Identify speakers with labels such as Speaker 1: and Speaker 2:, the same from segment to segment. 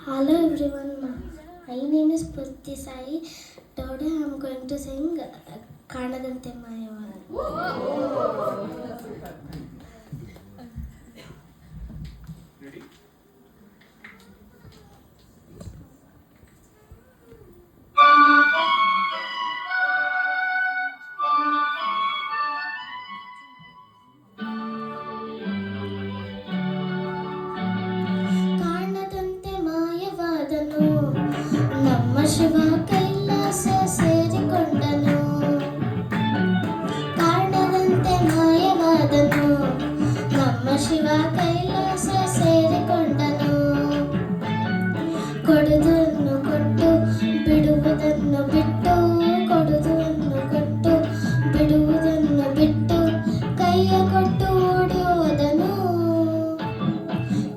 Speaker 1: Hello everyone, my name is Purti Sai. Today I am going to sing Kanadante Mayavada.
Speaker 2: Ready?
Speaker 1: ಕಾಣದಂತೆ ಮಾಯವಾದನು ನಮ್ಮ ಶಿವ ಕೈಲಾಸ ಸೇರಿಕೊಂಡನು. ಕಾಣದಂತೆ ಮಾಯವಾದನು ನಮ್ಮ ಶಿವ ಕೈಲಾಸ ಸೇರಿಕೊಂಡನು. ಕೊಡುವುದನ್ನು ಕೊಟ್ಟು ಬಿಡುವುದನ್ನು ಬಿಟ್ಟು, ಕೊಡುವುದನ್ನು ಕೊಟ್ಟು ಬಿಡುವುದನ್ನು ಬಿಟ್ಟು, ಕೈಯ ಕೊಟ್ಟು ಓಡಿ ಹೋದನು.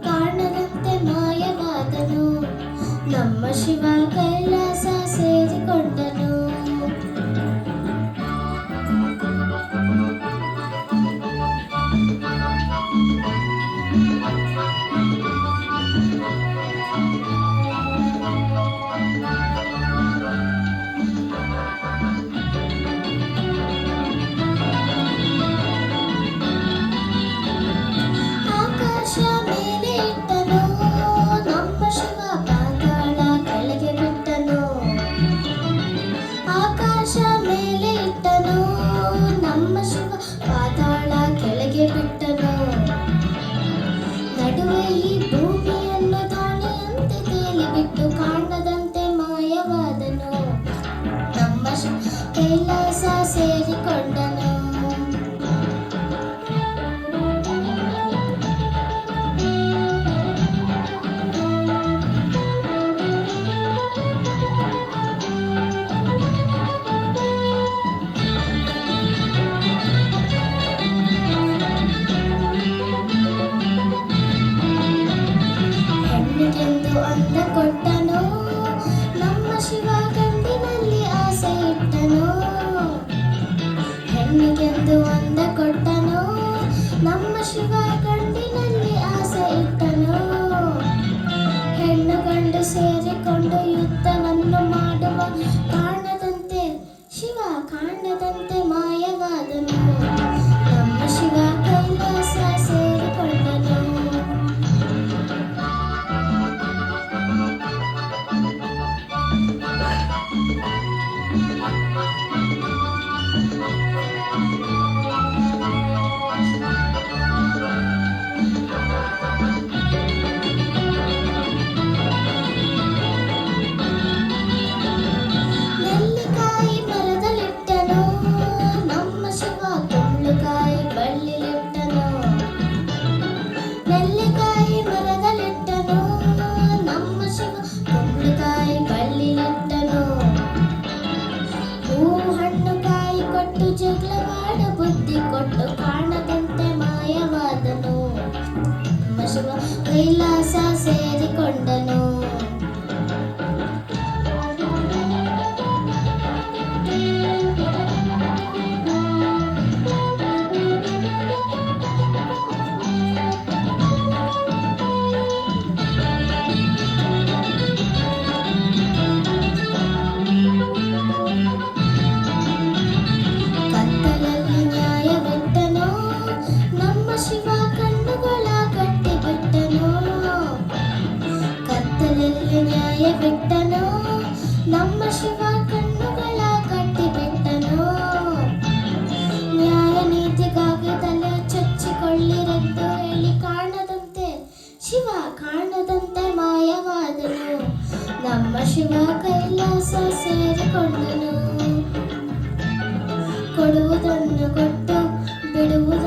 Speaker 1: ಕಾಣದಂತೆ ಮಾಯವಾದನು ನಮ್ಮ ಶಿವ ಕೈಲಾಸ ಸೇರಿಕೊಂಡನು. ಆಕಾಶ ಮೇಲೆ ಇಟ್ಟನು ನಮ್ಮ ಶಿವ ಪಾತಾಳ ಕೆಳಗೆ ಬಿಟ್ಟನು. ಆಕಾಶ ಮೇಲೆ ಇಟ್ಟನು ನಮ್ಮ ಶಿವ ಪಾತಾಳ ಕೆಳಗೆ ಬಿಟ್ಟನು. ನಡುವೆ ಈ ಭೂಮಿಯನ್ನು ದಾಣಿಯಂತೆ ತೇಲಿಬಿಟ್ಟು ಕಾಣದಂತೆ ಮಾಯವಾದನು ನಮ್ಮ ಶಿವ ಕೈಲಾಸ ಸೇರಿಕೊಂಡನು. ಹೆಣ್ಣಿಗೆಂದು ಅಂದ ಕೊಟ್ಟನು ನಮ್ಮ ಶಿವ ಗಂಡಿನಲ್ಲಿ ಆಸೆ ಇಟ್ಟನು. ಹೆಣ್ಣಿಗೆಂದು ಅಂದ ಕೊಟ್ಟನು ನಮ್ಮ ಶಿವ ಗಂಡಿನಲ್ಲಿ ಆಸೆ ಇಟ್ಟನು. ಹೆಣ್ಣು ಗಂಡು ಸೇರಿಕೊಂಡು ಯುದ್ಧವನ್ನು ಮಾಡುವ ಕಾಣದಂತೆ ಶಿವ ಕಾಣದಂತೆ ಮಾಯವಾದನು ನಮ್ಮ ಶಿವ ಕೈಲಾಸ ಸೇರಿಕೊಂಡನು. ನೆಲ್ಲಿಕಾಯಿ ಮರದಲ್ಲಿಟ್ಟನು ನಮ್ಮ ಶಿವ ಕುಂಬಳಕಾಯಿ ಬಳ್ಳಿಲಿಟ್ಟನು. ನೆಲ್ಲಿಕಾಯಿ ಮರದಲ್ಲಿಟ್ಟನು ನಮ್ಮ ಶಿವ ಕುಂಬಳಕಾಯಿ ಬಳ್ಳಿಲಿಟ್ಟನು. ಹೂವು ಹಣ್ಣು ಕಾಯಿ ಕೊಟ್ಟು ಜಗಳವಾಡ ಬುದ್ಧಿ ಕೊಟ್ಟು ಕಾಣದಂತೆ ಮಾಯವಾದನು ನಮ್ಮ ಶಿವ ಕೈಲಾಸ ಸೇರಿಕೊಂಡನು. ಕತ್ತಲಲ್ಲಿ ನ್ಯಾಯವಿಟ್ಟನು ನಮ್ಮ ಶಿವ ಕಣ್ಣುಗಳ ಕಟ್ಟಿಬಿಟ್ಟನು. ಕತ್ತಲಲ್ಲಿ ನ್ಯಾಯವಿಟ್ಟನು ನಮ್ಮ ಶಿವ ಕಣ್ಣುಗಳ ಕಟ್ಟಿಬಿಟ್ಟನು. ನ್ಯಾಯ ನೀತಿಗಾಗಿ ತಲೆ ಚಚ್ಚಿಕೊಳ್ಳಿರೆಂದು ಹೇಳಿ ಕಾಣದಂತೆ ಶಿವ ಕಾಣದಂತೆ ಮಾಯವಾದನು ನಮ್ಮ ಶಿವ ಕೈಲಾಸ ಸೇರಿಕೊಂಡನು. ಕೊಡುವುದನ್ನು ಕೊಟ್ಟು ಬಿಡುವುದನ್ನು